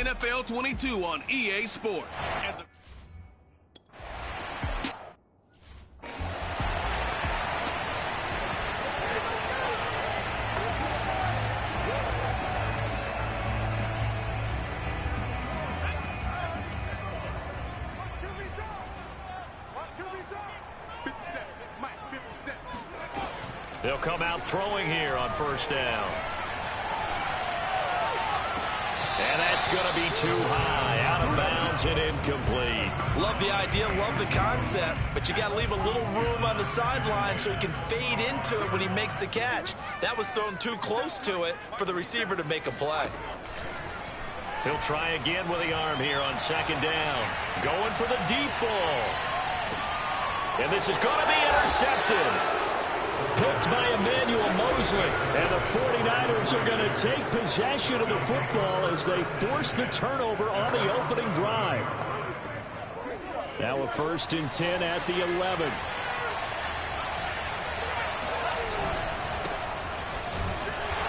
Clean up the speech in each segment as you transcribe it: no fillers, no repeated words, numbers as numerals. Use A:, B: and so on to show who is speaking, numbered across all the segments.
A: NFL 22 on EA Sports. And
B: they'll come out throwing here on first down. And that's going to be too high, out of bounds and incomplete.
C: Love the idea, love the concept, but you got to leave a little room on the sideline so he can fade into it when he makes the catch. That was thrown too close to it for the receiver to make a play.
B: He'll try again with the arm here on second down. Going for the deep ball. And this is going to be intercepted. Picked by Emmanuel Mosley. And the 49ers are going to take possession of the football as they force the turnover on the opening drive. Now a 1st and 10 at the 11.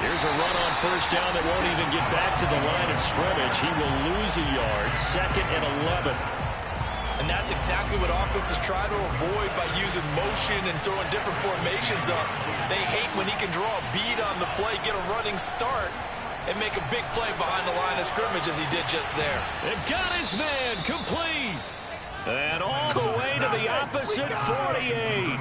B: Here's a run on first down that won't even get back to the line of scrimmage. He will lose a yard. 2nd and 11.
C: And that's exactly what offenses try to avoid by using motion and throwing different formations up. They hate when he can draw a bead on the play, get a running start, and make a big play behind the line of scrimmage as he did just there.
B: They've got his man complete. And all the way to the opposite 48.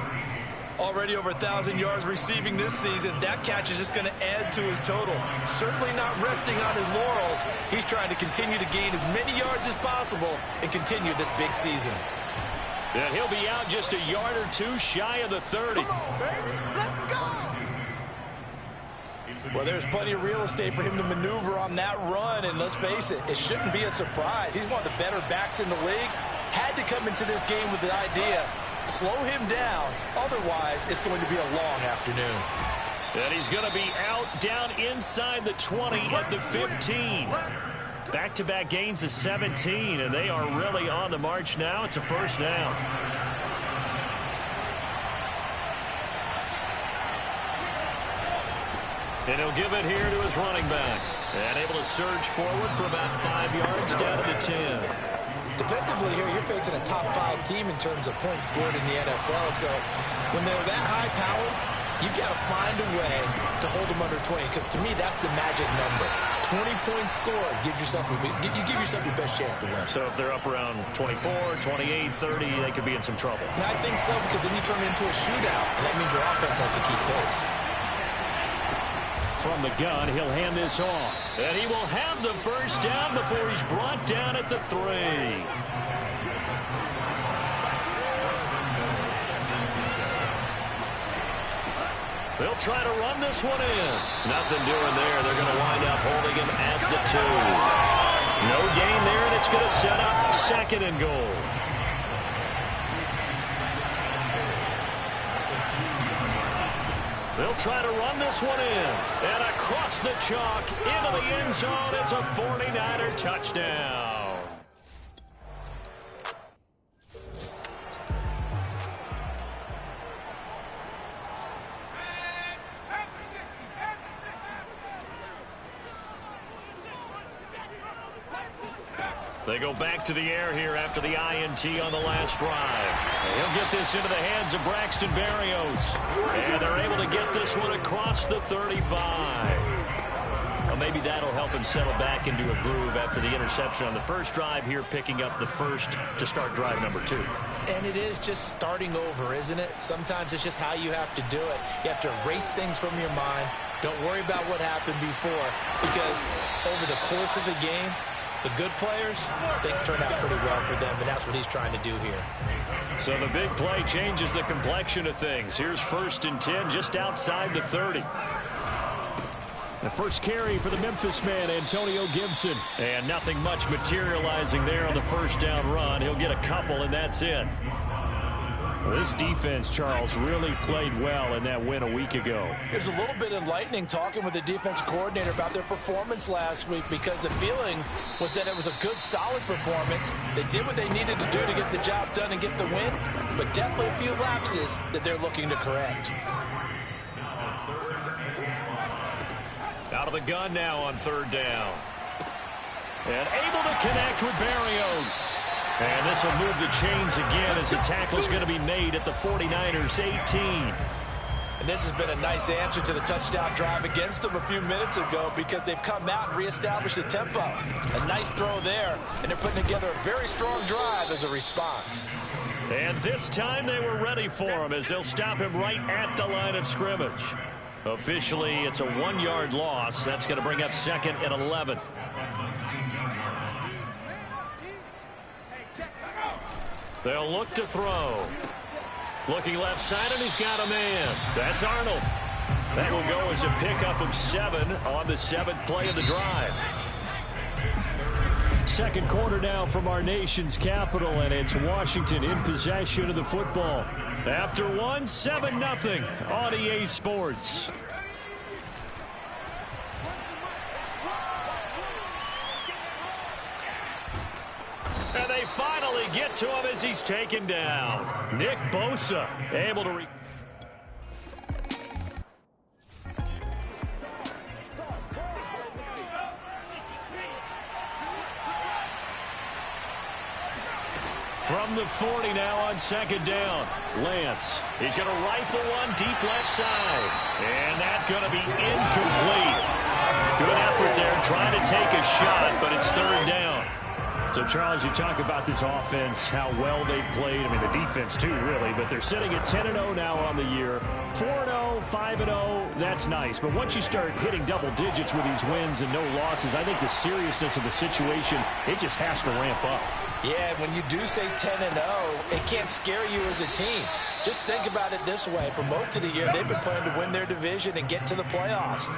C: Already over 1,000 yards receiving this season. That catch is just going to add to his total. Certainly not resting on his laurels. He's trying to continue to gain as many yards as possible and continue this big season.
B: And he'll be out just a yard or two shy of the 30.
C: Come on, baby. Let's go. Well, there's plenty of real estate for him to maneuver on that run, and let's face it, it shouldn't be a surprise. He's one of the better backs in the league. Had to come into this game with the idea, slow him down, otherwise it's going to be a long afternoon.
B: And he's going to be out down inside the 20 at the 15. Back-to-back gains of 17, and they are really on the march now. It's a first down. And he'll give it here to his running back. And able to surge forward for about 5 yards down to the 10.
C: Defensively here, you're facing a top-5 team in terms of points scored in the NFL. So when they're that high-powered, you've got to find a way to hold them under 20, because to me, that's the magic number. 20 points scored gives yourself you give yourself your best chance to win.
B: So if they're up around 24, 28, 30, they could be in some trouble.
C: I think so, because then you turn it into a shootout, and that means your offense has to keep pace.
B: From the gun, he'll hand this off. And he will have the first down before he's brought down at the 3. They'll try to run this one in. Nothing doing there. They're going to wind up holding him at the 2. No gain there, and it's going to set up 2nd and goal. They'll try to run this one in. And across the chalk, into the end zone. It's a 49er touchdown. They go back to the air here after the INT on the last drive. He'll get this into the hands of Braxton Berrios. And they're able to get this one across the 35. Well, maybe that'll help him settle back into a groove after the interception on the first drive here, picking up the first to start drive number 2.
C: And it is just starting over, isn't it? Sometimes it's just how you have to do it. You have to erase things from your mind. Don't worry about what happened before, because over the course of the game, the good players, things turn out pretty well for them, and that's what he's trying to do here.
B: So the big play changes the complexion of things. Here's 1st and 10 just outside the 30. The first carry for the Memphis man, Antonio Gibson. And nothing much materializing there on the first down run. He'll get a couple, and that's it. This defense, Charles, really played well in that win a week ago.
C: It was a little bit enlightening talking with the defense coordinator about their performance last week, because the feeling was that it was a good, solid performance. They did what they needed to do to get the job done and get the win, but definitely a few lapses that they're looking to correct.
B: Out of the gun now on 3rd down. And able to connect with Barrios. And this will move the chains again as the tackle is going to be made at the 49ers 18.
C: And this has been a nice answer to the touchdown drive against them a few minutes ago because they've come out and reestablished the tempo. A nice throw there, and they're putting together a very strong drive as a response.
B: And this time they were ready for him as they'll stop him right at the line of scrimmage. Officially, it's a 1-yard loss. That's going to bring up 2nd and 11. They'll look to throw. Looking left side, and he's got a man. That's Arnold. That will go as a pickup of 7 on the 7th play of the drive. Second quarter now from our nation's capital, and it's Washington in possession of the football. After 7-0 on EA Sports. And they finally get to him as he's taken down. Nick Bosa able to from the 40 now on 2nd down. Lance, he's going to rifle one deep left side. And that's going to be incomplete. Good effort there trying to take a shot, but it's 3rd down. So, Charles, you talk about this offense, how well they've played. I mean, the defense, too, really. But they're sitting at 10-0 now on the year. 4-0, 5-0, that's nice. But once you start hitting double digits with these wins and no losses, I think the seriousness of the situation, it just has to ramp up.
C: Yeah, when you do say 10-0, it can't scare you as a team. Just think about it this way. For most of the year, they've been playing to win their division and get to the playoffs.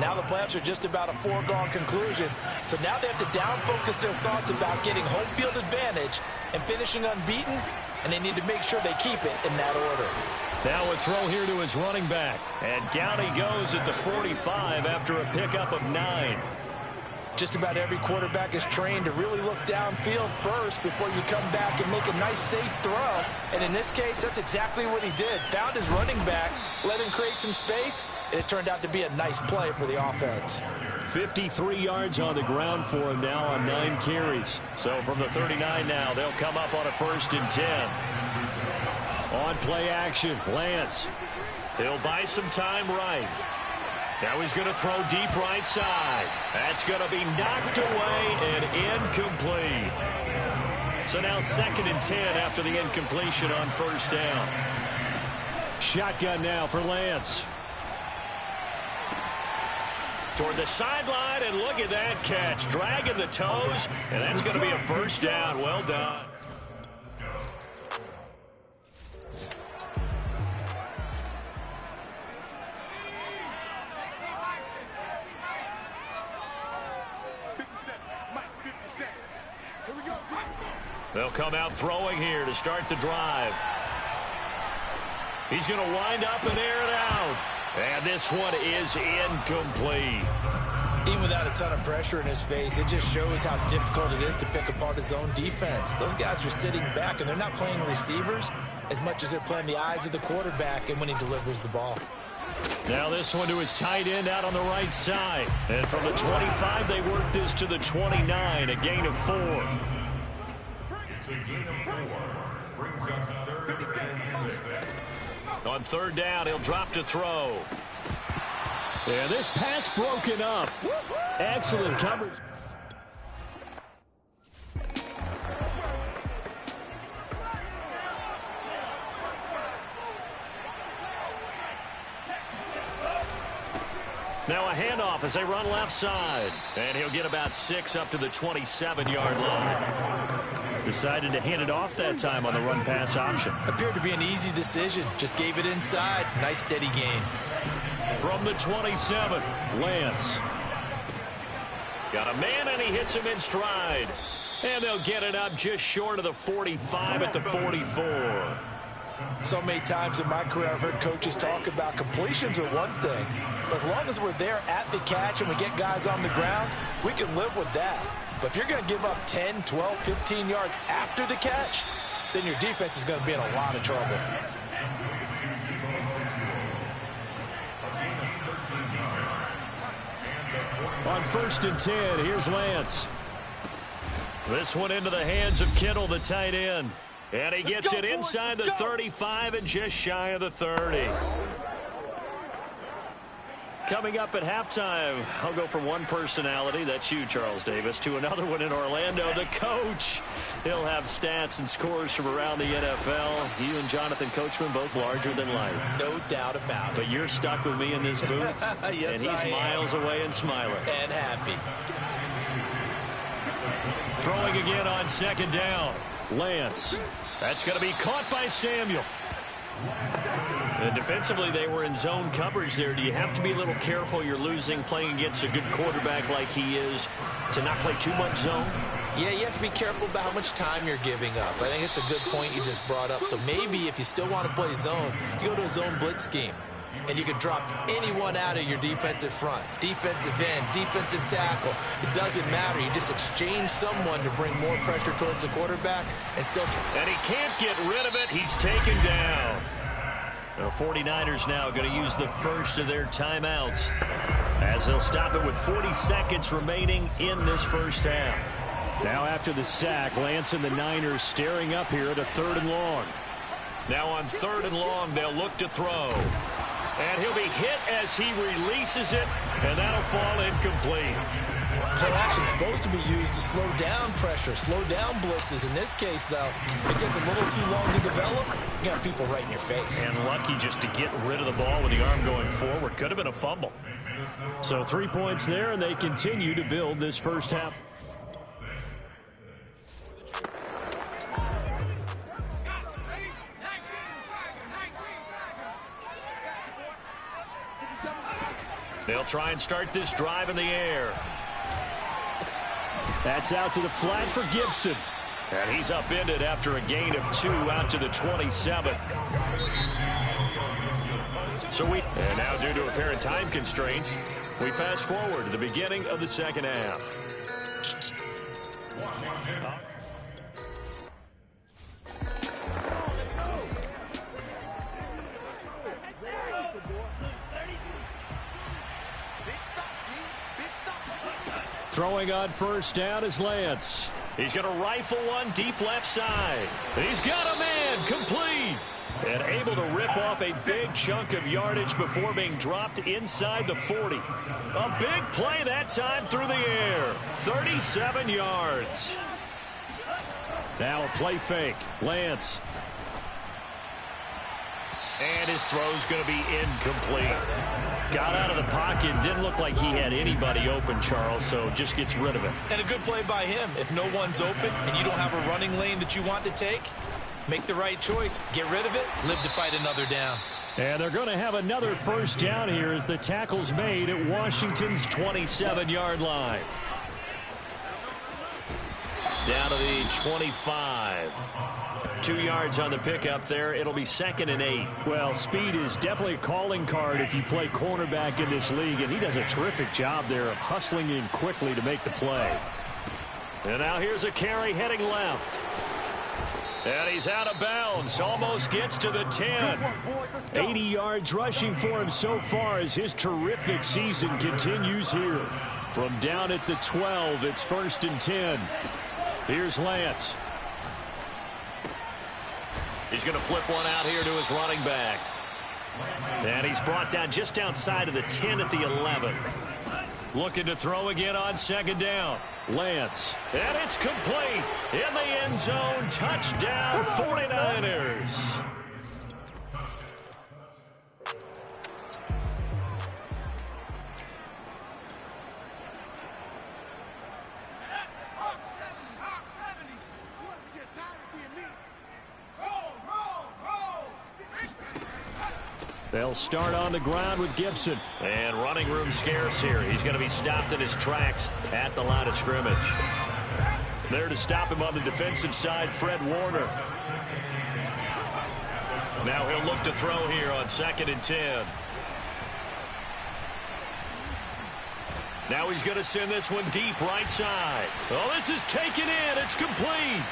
C: Now the playoffs are just about a foregone conclusion. So now they have to down-focus their thoughts about getting home field advantage and finishing unbeaten, and they need to make sure they keep it in that order.
B: Now a throw here to his running back. And down he goes at the 45 after a pickup of 9.
C: Just about every quarterback is trained to really look downfield first before you come back and make a nice, safe throw. And in this case, that's exactly what he did. Found his running back, let him create some space, and it turned out to be a nice play for the offense.
B: 53 yards on the ground for him now on 9 carries. So from the 39 now, they'll come up on a 1st and 10. On play action, Lance. He'll buy some time right. Now he's going to throw deep right side. That's going to be knocked away and incomplete. So now 2nd and 10 after the incompletion on 1st down. Shotgun now for Lance. Toward the sideline, and look at that catch. Dragging the toes, and that's going to be a 1st down. Well done. They'll come out throwing here to start the drive. He's going to wind up and air it out. And this one is incomplete.
C: Even without a ton of pressure in his face, it just shows how difficult it is to pick apart his own defense. Those guys are sitting back, and they're not playing receivers as much as they're playing the eyes of the quarterback and when he delivers the ball.
B: Now this one to his tight end out on the right side. And from the 25, they work this to the 29, a gain of 4. On 3rd down, he'll drop to throw. And this pass broken up. Excellent coverage. Now a handoff as they run left side. And he'll get about 6 up to the 27-yard line. Decided to hand it off that time on the run-pass option.
C: Appeared to be an easy decision. Just gave it inside. Nice, steady gain.
B: From the 27, Lance. Got a man, and he hits him in stride. And they'll get it up just short of the 45 at the 44.
C: So many times in my career, I've heard coaches talk about completions are one thing. As long as we're there at the catch and we get guys on the ground, we can live with that. But if you're going to give up 10, 12, 15 yards after the catch, then your defense is going to be in a lot of trouble.
B: On 1st and 10, here's Lance. This one into the hands of Kittle, the tight end. And he gets it inside the 35 and just shy of the 30. Coming up at halftime, I'll go from one personality, that's you, Charles Davis, to another one in Orlando, the coach. He'll have stats and scores from around the NFL. You and Jonathan Coachman both larger than life.
C: No doubt about it.
B: But you're stuck with me in this booth,
C: yes,
B: and he's miles away and smiling.
C: And happy.
B: Throwing again on second down. Lance. That's going to be caught by Samuel. And defensively, they were in zone coverage there. Do you have to be a little careful? You're losing playing against a good quarterback like he is to not play too much zone?
C: Yeah, you have to be careful about how much time you're giving up. I think it's a good point you just brought up. So maybe if you still want to play zone, you go to a zone blitz scheme. And you can drop anyone out of your defensive front. Defensive end, defensive tackle. It doesn't matter. You just exchange someone to bring more pressure towards the quarterback and still...
B: And he can't get rid of it. He's taken down. The 49ers now going to use the first of their timeouts as they'll stop it with 40 seconds remaining in this first half. Now after the sack, Lance and the Niners staring up here at a 3rd and long. Now on 3rd and long, they'll look to throw. And he'll be hit as he releases it, and that'll fall incomplete.
C: Play action is supposed to be used to slow down pressure, slow down blitzes. In this case, though, if it takes a little too long to develop, you got people right in your face.
B: And lucky just to get rid of the ball with the arm going forward. Could have been a fumble. So 3 points there, and they continue to build this first half. They'll try and start this drive in the air. That's out to the flat for Gibson. And he's upended after a gain of 2 out to the 27. And now due to apparent time constraints, we fast forward to the beginning of the second half. Throwing on first down is Lance. He's going to rifle one deep left side. He's got a man complete. And able to rip off a big chunk of yardage before being dropped inside the 40. A big play that time through the air. 37 yards. Now a play fake. Lance. And his throw's going to be incomplete. Got out of the pocket. Didn't look like he had anybody open, Charles, so just gets rid of it.
C: And a good play by him. If no one's open and you don't have a running lane that you want to take, make the right choice. Get rid of it. Live to fight another down.
B: And they're going to have another first down here as the tackle's made at Washington's 27-yard line. Down to the 25. 2 yards on the pickup there. It'll be 2nd and 8. Well, speed is definitely a calling card if you play cornerback in this league, and he does a terrific job there of hustling in quickly to make the play. And now here's a carry heading left. And he's out of bounds. Almost gets to the 10. 80 yards rushing for him so far as his terrific season continues here. From down at the 12, it's 1st and 10. Here's Lance. He's going to flip one out here to his running back. And he's brought down just outside of the 10 at the 11. Looking to throw again on 2nd down. Lance. And it's complete. In the end zone. Touchdown 49ers. They'll start on the ground with Gibson. And running room scarce here. He's going to be stopped in his tracks at the line of scrimmage. There to stop him on the defensive side, Fred Warner. Now he'll look to throw here on 2nd and 10. Now he's going to send this one deep right side. Oh, this is taken in. It's complete.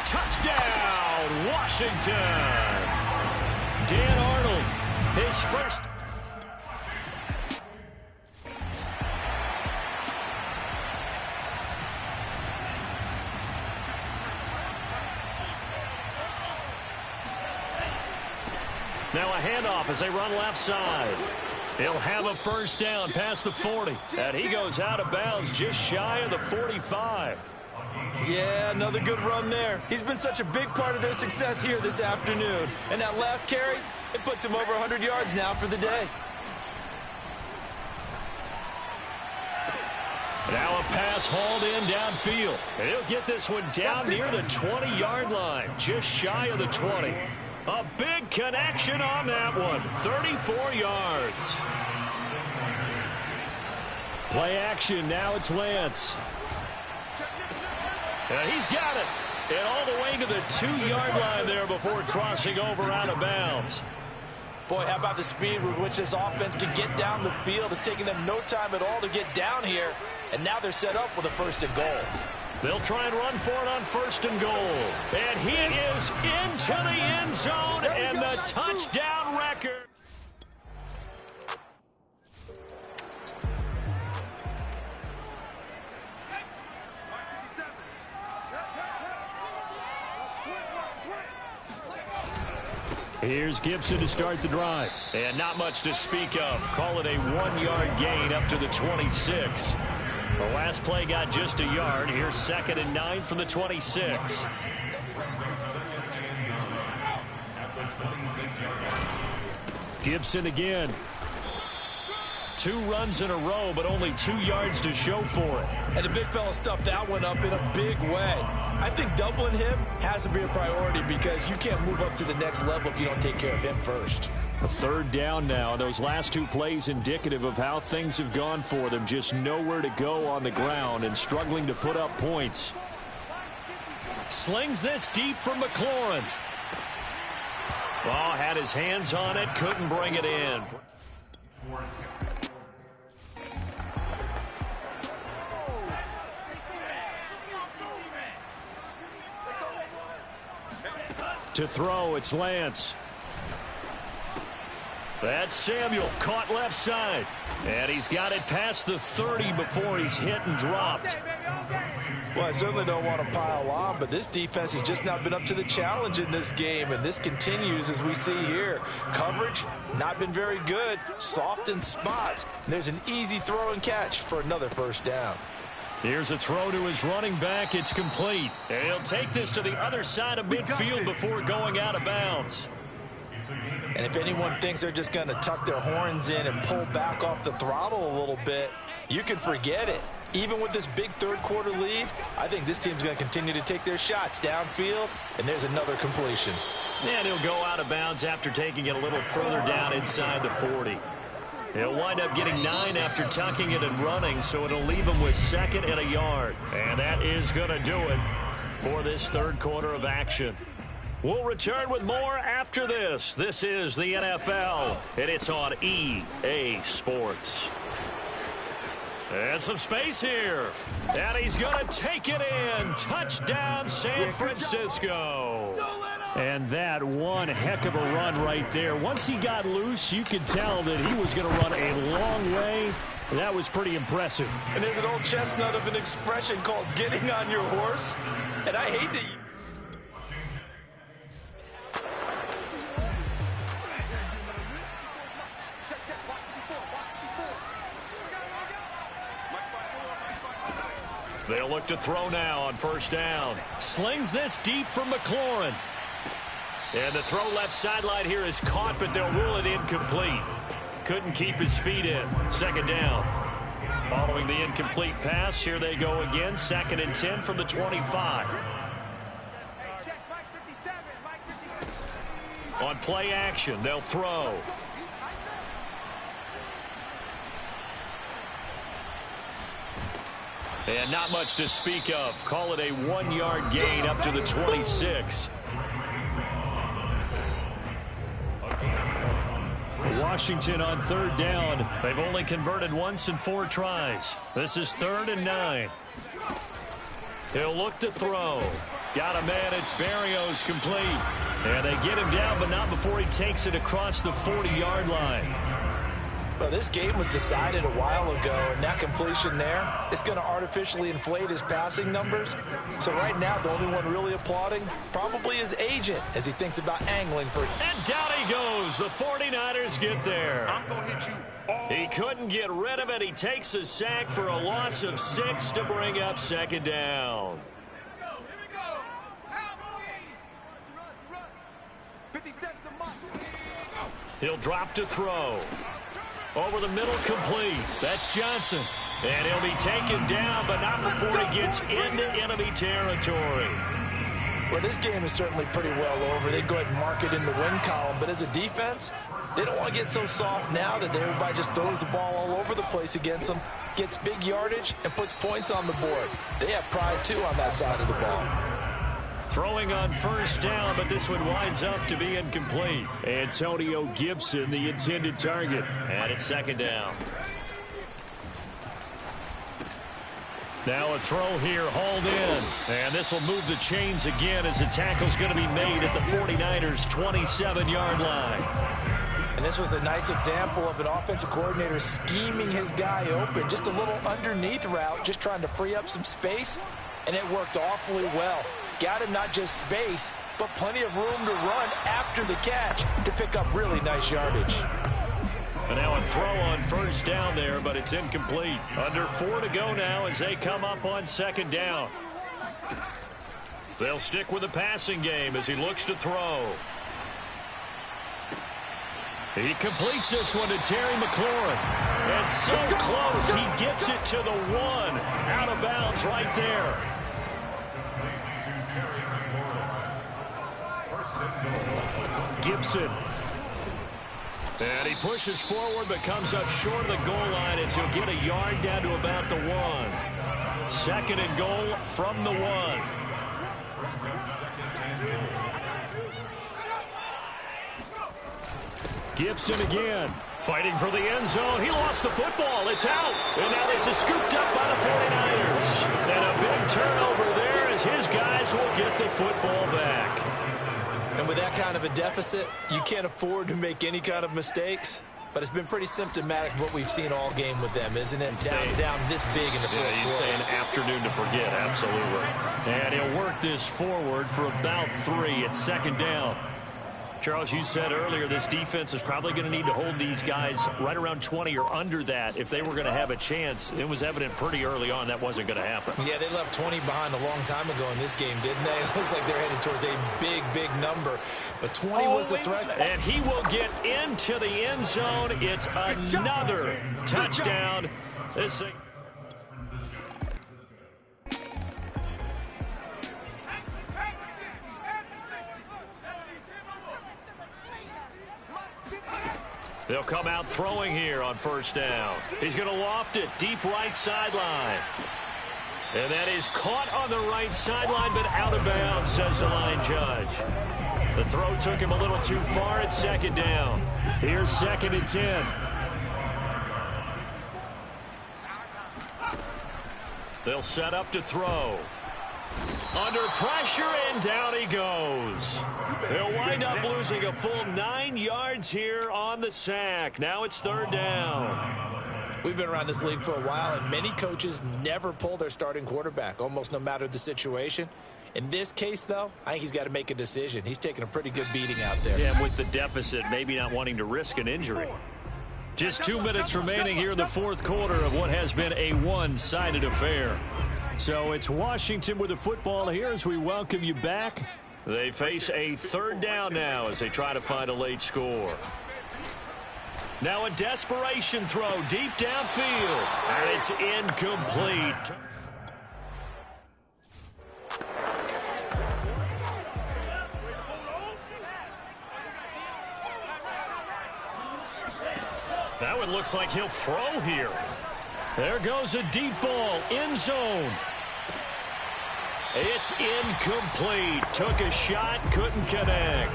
B: Touchdown, Washington. Dan Arnold, his first. Now a handoff as they run left side. He'll have a first down past the 40. And he goes out of bounds just shy of the 45.
C: Yeah, another good run there. He's been such a big part of their success here this afternoon. And that last carry, it puts him over 100 yards now for the day.
B: Now a pass hauled in downfield. And he'll get this one down near the 20-yard line, just shy of the 20. A big connection on that one, 34 yards. Play action, now it's Lance. And he's got it. And all the way to the 2-yard line there before crossing over out of bounds.
C: Boy, how about the speed with which this offense can get down the field? It's taken them no time at all to get down here. And now they're set up with a 1st and goal.
B: They'll try and run for it on 1st and goal. And he is into the end zone and the touchdown record. Here's Gibson to start the drive. And not much to speak of. Call it a 1-yard gain up to the 26. The last play got just a yard. Here's 2nd and 9 from the 26. Gibson again. 2 runs in a row, but only 2 yards to show for it.
C: And the big fella stuffed that one up in a big way. I think doubling him has to be a priority because you can't move up to the next level if you don't take care of him first.
B: A 3rd down now. Those last 2 plays indicative of how things have gone for them. Just nowhere to go on the ground and struggling to put up points. Slings this deep from McLaurin. Oh, had his hands on it. Couldn't bring it in. To throw, it's Lance. That's Samuel, caught left side. And he's got it past the 30 before he's hit and dropped.
C: Well, I certainly don't want to pile on, but this defense has just not been up to the challenge in this game, and this continues as we see here. Coverage, not been very good, soft in spots. And there's an easy throw and catch for another 1st down.
B: Here's a throw to his running back. It's complete. And he'll take this to the other side of midfield before going out of bounds.
C: And if anyone thinks they're just going to tuck their horns in and pull back off the throttle a little bit, you can forget it. Even with this big 3rd quarter lead, I think this team's going to continue to take their shots downfield, and there's another completion.
B: And he'll go out of bounds after taking it a little further down inside the 40. He'll wind up getting 9 after tucking it and running, so it'll leave him with 2nd and a yard. And that is going to do it for this 3rd quarter of action. We'll return with more after this. This is the NFL, and it's on EA Sports. And some space here. And he's going to take it in. Touchdown, San Francisco. And that one heck of a run right there. Once he got loose, you could tell that he was going to run a long way. That was pretty impressive.
C: And there's an old chestnut of an expression called getting on your horse. And I hate to...
B: They'll look to throw now on 1st down. Slings this deep from McLaurin. And the throw left sideline here is caught, but they'll rule it incomplete. Couldn't keep his feet in. 2nd down. Following the incomplete pass, here they go again. 2nd and 10 from the 25. On play action, they'll throw. And not much to speak of. Call it a 1-yard gain up to the 26. Washington on 3rd down. They've only converted once in 4 tries. This is 3rd and 9. He'll look to throw. Got a man. It's Berrios complete. And they get him down, but not before he takes it across the 40-yard line.
C: Well, this game was decided a while ago, and that completion there is going to artificially inflate his passing numbers. So right now, the only one really applauding probably his agent as he thinks about angling for it.
B: And down he goes. The 49ers get there.
A: I'm going to hit you all.
B: He couldn't get rid of it. He takes a sack for a loss of 6 to bring up second down. He'll drop to throw. Over the middle, complete. That's Johnson. And he'll be taken down, but not before he gets into enemy territory.
C: Well, this game is certainly pretty well over. They go ahead and mark it in the win column. But as a defense, they don't want to get so soft now that everybody just throws the ball all over the place against them, gets big yardage, and puts points on the board. They have pride, too, on that side of the ball.
B: Throwing on first down, but this one winds up to be incomplete. Antonio Gibson, the intended target. And it's second down. Now a throw here, hauled in. And this will move the chains again as the tackle's going to be made at the 49ers' 27-yard line.
C: And this was a nice example of an offensive coordinator scheming his guy open. Just a little underneath route, just trying to free up some space. And it worked awfully well. Got him not just space, but plenty of room to run after the catch to pick up really nice yardage.
B: And now a throw on first down there, but it's incomplete. Under 4 to go now as they come up on second down. They'll stick with the passing game as he looks to throw. He completes this one to Terry McLaurin. And so close, he gets it to the 1. Out of bounds right there. Gibson. And he pushes forward but comes up short of the goal line as he'll get a yard down to about the 1. Second and goal from the 1. Gibson again. Fighting for the end zone. He lost the football. It's out. And now this is scooped up by the 49ers. And a big turnover there as his guys will get the football back.
C: And with that kind of a deficit, you can't afford to make any kind of mistakes. But it's been pretty symptomatic of what we've seen all game with them, isn't it? Down this big in the fourth quarter.
B: You'd say an afternoon to forget, absolutely. And he'll work this forward for about 3 at second down. Charles, you said earlier this defense is probably going to need to hold these guys right around 20 or under that if they were going to have a chance. It was evident pretty early on that wasn't going to happen.
C: Yeah, they left 20 behind a long time ago in this game, didn't they? It looks like they're headed towards a big, big number. But 20 was the threat.
B: And he will get into the end zone. It's another touchdown. This thing. They'll come out throwing here on first down. He's going to loft it deep right sideline. And that is caught on the right sideline, but out of bounds, says the line judge. The throw took him a little too far at second down. Here's second and 10. They'll set up to throw. Under pressure, and down he goes. They'll wind up losing a full 9 yards here on the sack. Now it's third down.
C: We've been around this league for a while, and many coaches never pull their starting quarterback, almost no matter the situation. In this case, though, I think he's got to make a decision. He's taking a pretty good beating out there.
B: Yeah, with the deficit, maybe not wanting to risk an injury. Just 2 minutes remaining here in the fourth quarter of what has been a one-sided affair. So it's Washington with the football here as we welcome you back. They face a third down now as they try to find a late score. Now a desperation throw deep downfield, and it's incomplete. That one looks like he'll throw here. There goes a deep ball, end zone. It's incomplete. Took a shot, couldn't connect.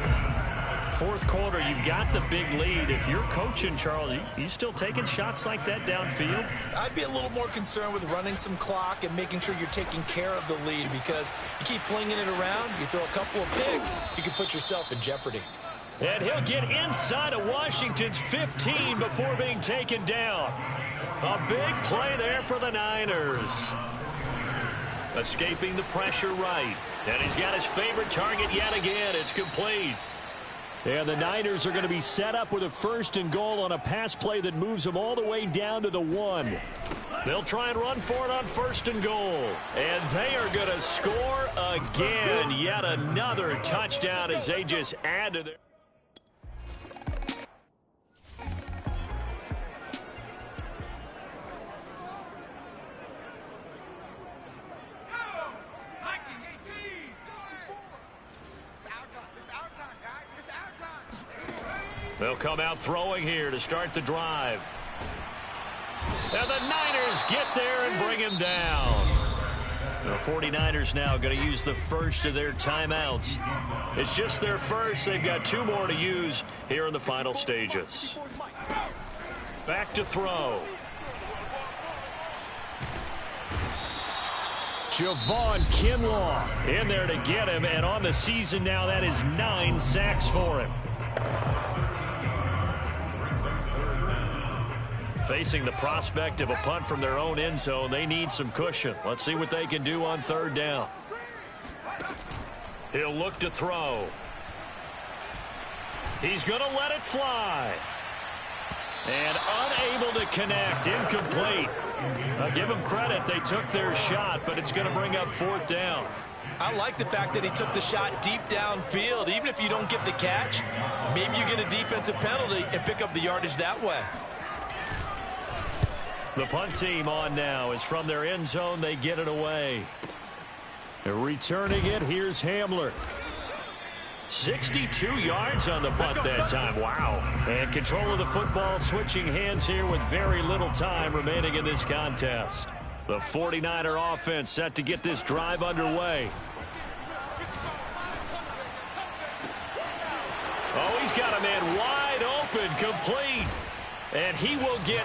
B: Fourth quarter, you've got the big lead. If you're coaching, Charles, you still taking shots like that downfield?
C: I'd be a little more concerned with running some clock and making sure you're taking care of the lead, because you keep flinging it around, you throw a couple of picks, you can put yourself in jeopardy.
B: And he'll get inside of Washington's 15 before being taken down. A big play there for the Niners. Escaping the pressure right. And he's got his favorite target yet again. It's complete. And the Niners are going to be set up with a 1st and goal on a pass play that moves them all the way down to the 1. They'll try and run for it on 1st and goal. And they are going to score again. Yet another touchdown as they just add to their... They'll come out throwing here to start the drive. And the Niners get there and bring him down. The 49ers now going to use the first of their timeouts. It's just their first. They've got 2 more to use here in the final stages. Back to throw. Javon Kinlaw in there to get him. And on the season now, that is 9 sacks for him. Facing the prospect of a punt from their own end zone, they need some cushion. Let's see what they can do on 3rd down. He'll look to throw. He's going to let it fly. And unable to connect. Incomplete. I'll give them credit. They took their shot, but it's going to bring up 4th down.
C: I like the fact that he took the shot deep downfield. Even if you don't get the catch, maybe you get a defensive penalty and pick up the yardage that way.
B: The punt team on now is from their end zone. They get it away. They're returning it. Here's Hamler. 62 yards on the punt that time. Wow. And control of the football switching hands here with very little time remaining in this contest. The 49er offense set to get this drive underway. Oh, he's got a man wide open, complete. And he will get